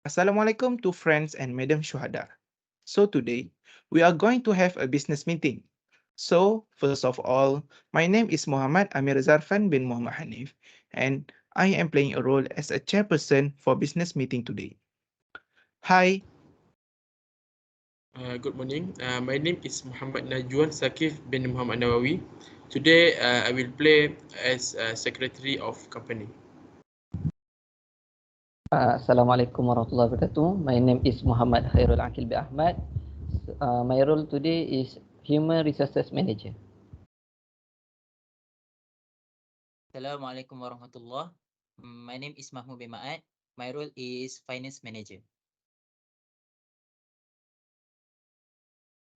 Assalamualaikum to friends and Madam Shuhada. So today, we are going to have a business meeting. So, first of all, my name is Mohamad Amer Zharfan bin Mohamad Haniff, and I am playing a role as a chairperson for business meeting today. Hi, Good morning. My name is Muhammad Najwan Tsaqif bin Muhammad Nawawi. Today, I will play as secretary of company. Assalamualaikum warahmatullahi wabarakatuh. My name is Muhammad Khairol Aqil bin Ahmad. My role today is Human Resources Manager. Assalamualaikum warahmatullah. My name is Mahmud bin Maat. My role is finance manager.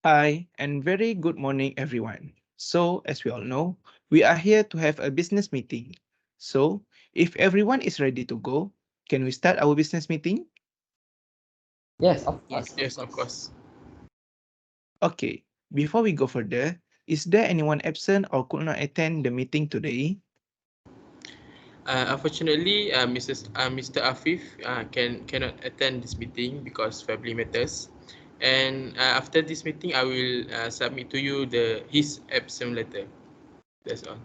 hi, and very good morning, everyone. So, as we all know, we are here to have a business meeting. So, if everyone is ready to go, can we start our business meeting? Yes, of course. Yes, of Yes, of course. course. Okay, before we go further, is there anyone absent or could not attend the meeting today? Unfortunately, Mr. Afif cannot attend this meeting because family matters. And after this meeting, I will submit to you his absence letter. That's all.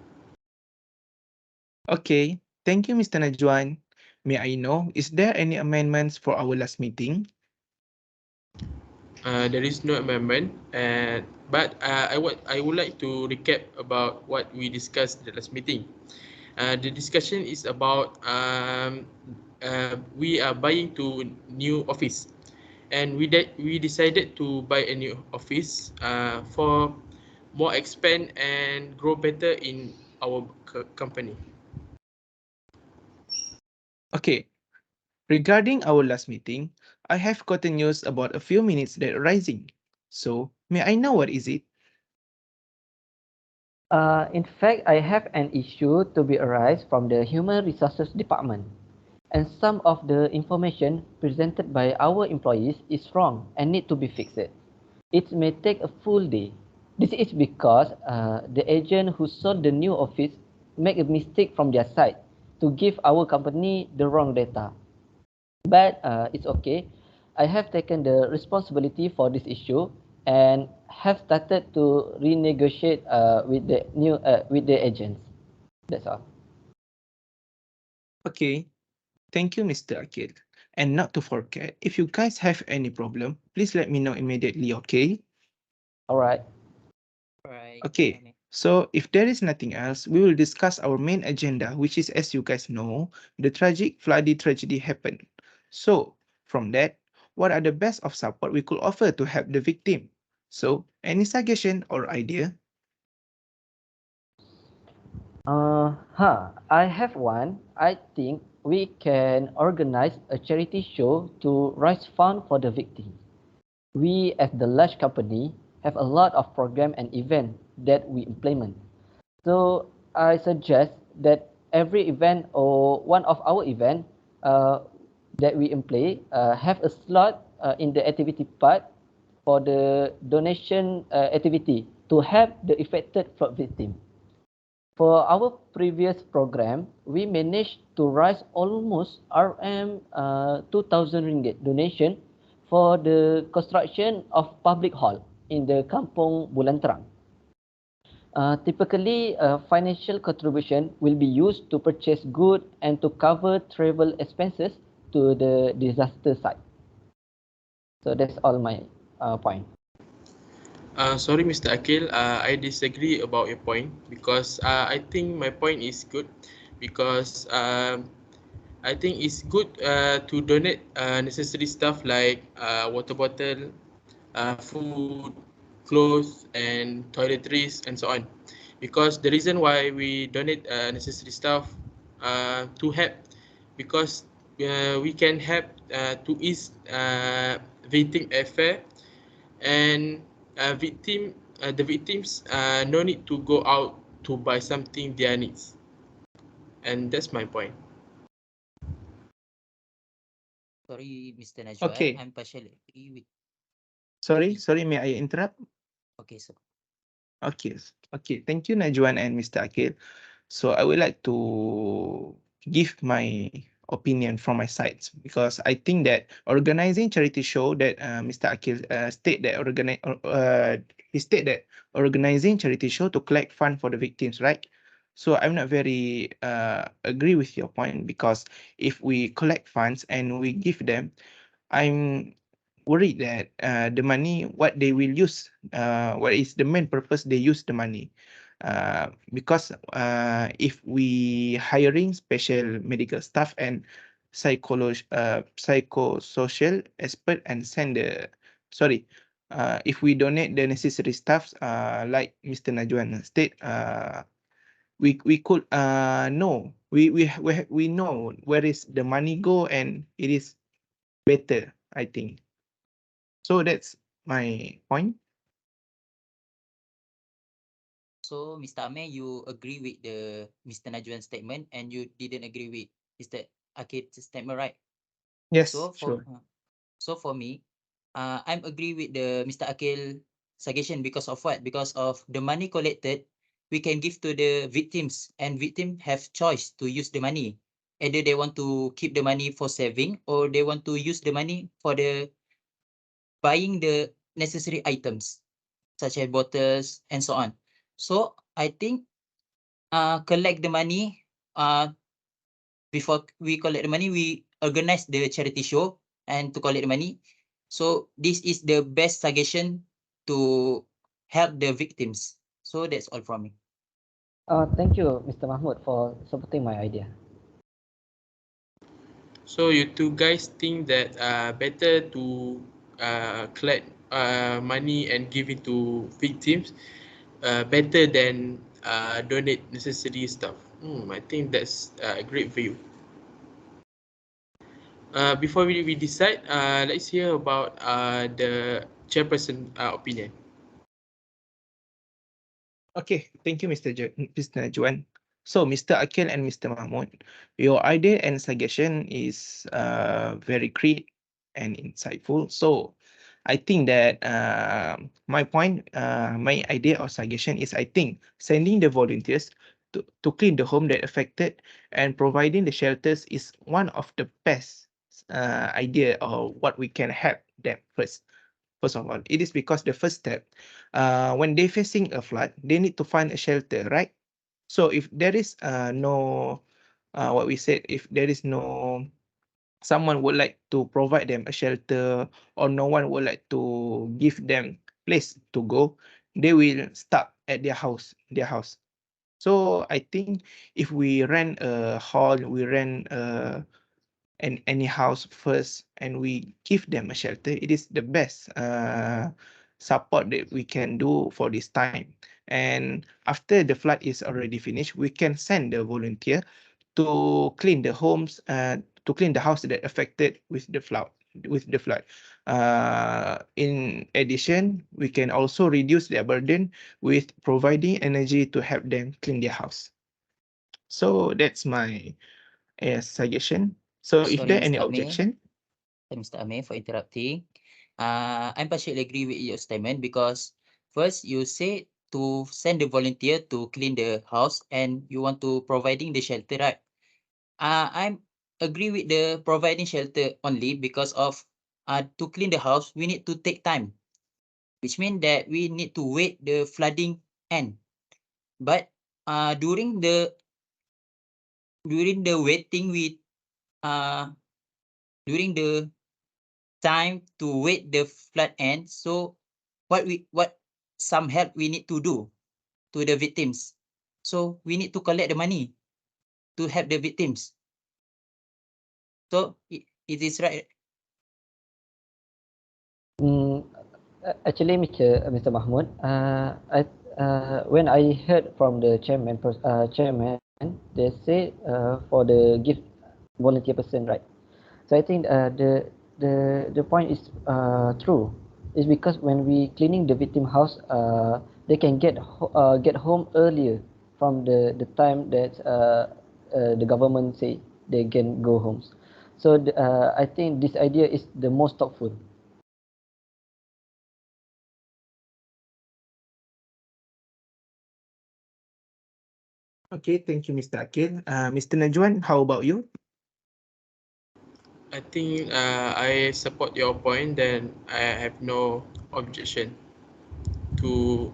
Okay, thank you, Mr. Najwan. May I know, is there any amendments for our last meeting? There is no amendment, but I would like to recap about what we discussed the last meeting. The discussion is about we are buying to new office, and we decided to buy a new office for more expand and grow better in our company. Okay, regarding our last meeting, I have gotten news about a few minutes that are rising. So, may I know what is it? In fact, I have an issue to be arise from the Human Resources Department. And some of the information presented by our employees is wrong and need to be fixed. It may take a full day. This is because the agent who sold the new office make a mistake from their side to give our company the wrong data. But it's okay. I have taken the responsibility for this issue and have started to renegotiate with the agents. That's all. Okay, thank you, Mr. Akil. And not to forget, if you guys have any problem, please let me know immediately, okay? All right. Right. Okay, so if there is nothing else, we will discuss our main agenda, which is, as you guys know, the tragic floody tragedy happened. So, from that, what are the best of support we could offer to help the victim? So, any suggestion or idea? I have one. I think we can organize a charity show to raise fund for the victims. We, as the large company, have a lot of program and event that we implement. So I suggest that every event or one of our event that we play have a slot in the activity part for the donation activity to help the affected flood victim. For our previous program, we managed to raise almost RM 2,000 ringgit donation for the construction of public hall in the Kampung Bulan Terang. Typically, financial contribution will be used to purchase goods and to cover travel expenses to the disaster site. So that's all my point. Sorry, Mr. Akil, I disagree about your point because I think my point is good because I think it's good to donate necessary stuff like water bottle, food, clothes, and toiletries, and so on. Because the reason why we donate necessary stuff to help, because we can help to ease victim affair, and the victims no need to go out to buy something their needs, and that's my point. Sorry, Mr. Najwan. Okay, I'm partially agree with sorry, may I interrupt? okay, so Okay, okay, thank you, Najwan and Mr. Akil. So, I would like to give my opinion from my side, because I think that organizing charity show that Mr. Aqil he state that organizing charity show to collect fund for the victims, right? So I'm not very agree with your point, because if we collect funds and we give them, I'm worried that the money, what they will use, what is the main purpose they use the money. Because if we hiring special medical staff and psychosocial expert and send the, sorry, if we donate the necessary stuffs, like Mr. Najwan state, we could know, we know where is the money go, and it is better, I think. So that's my point. So, Mr. Amer, you agree with the Mr. Najwan statement and you didn't agree with Mr. Akid's statement, right? Yes, So for sure. me, I'm agree with the Mr. Akil suggestion because of what? Because of the money collected, we can give to the victims, and victim have choice to use the money. Either they want to keep the money for saving, or they want to use the money for the buying the necessary items such as bottles and so on. So I think collect the money, before we collect the money, we organize the charity show and to collect the money. So this is the best suggestion to help the victims. So that's all from me. Thank you, Mr. Mahmud, for supporting my idea. So you two guys think that better to collect money and give it to victims better than donate necessary stuff. I think that's a great view. Before we decide, let's hear about the chairperson opinion. Okay, thank you, Mr. Najwan. So, Mr. Aqil and Mr. Mahmud, your idea and suggestion is very great and insightful. So, I think that my point, my idea or suggestion is, I think sending the volunteers to clean the home that affected and providing the shelters is one of the best idea, or what we can help them first. First of all, it is because the first step, when they facing a flood, they need to find a shelter, right? So if there is no, what we said, if there is no someone would like to provide them a shelter, or no one would like to give them place to go, they will stuck at their house. So I think if we rent a hall, we rent any house first, and we give them a shelter, it is the best support that we can do for this time. And after the flood is already finished, we can send the volunteer to clean the homes, to clean the house that affected with the flood. In addition, we can also reduce their burden with providing energy to help them clean their house. So that's my suggestion. So if Sorry, there any Mr. Amer. objection, Mr. Amer, for interrupting. I'm partially agree with your statement because first you say to send the volunteer to clean the house and you want to providing the shelter, right? I'm agree with the providing shelter only because of to clean the house we need to take time, which means that we need to wait the flooding end. But during the waiting we uh during the time to wait the flood end, so what some help we need to do to the victims. So we need to collect the money to help the victims. So it is right. Mm, Actually, Mr. Mahmud, when I heard from the chairman, they say for the gift volunteer person, right? So I think the point is true. It's because when we cleaning the victim house, they can get home earlier from the time that the government say they can go homes. So I think this idea is the most thoughtful. okay, thank you, Mr. Akil. Mr. Najwan, how about you? I think I support your point. Then I have no objection to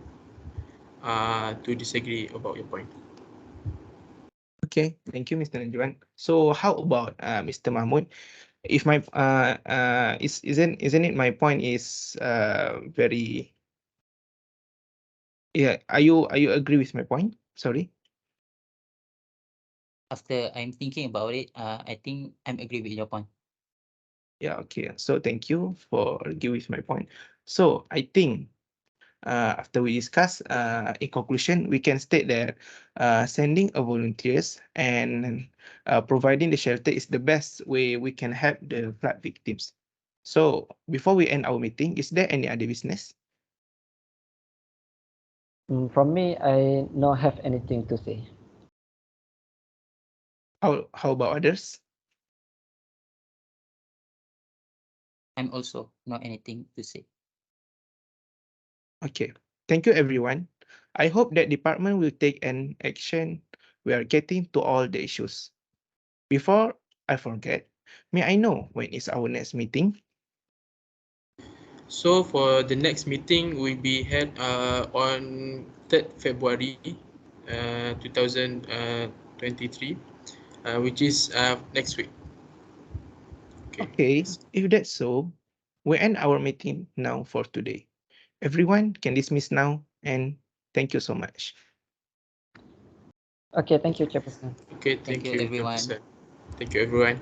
disagree about your point. Okay, thank you, Mr. Najwan. So how about Mr. Mahmud? If my isn't it my point is very, yeah, are you agree with my point? Sorry. After I'm thinking about it, I think I'm agree with your point. Yeah, okay. So thank you for agree with my point. So I think after we discuss, in conclusion, we can state that sending a volunteers and providing the shelter is the best way we can help the flood victims. So before we end our meeting, is there any other business? From me, I not have anything to say. How about others? I'm also not anything to say. Okay. Thank you, everyone. I hope that department will take an action. We are getting to all the issues. Before I forget, may I know when is our next meeting? So for the next meeting will be held on 3rd February 2023, which is next week. Okay. Okay, if that's so, we end our meeting now for today. Everyone can dismiss now, and thank you so much. Okay, thank you, Chairperson. Okay, Thank thank you, you, everyone. Chairperson. Thank you, everyone.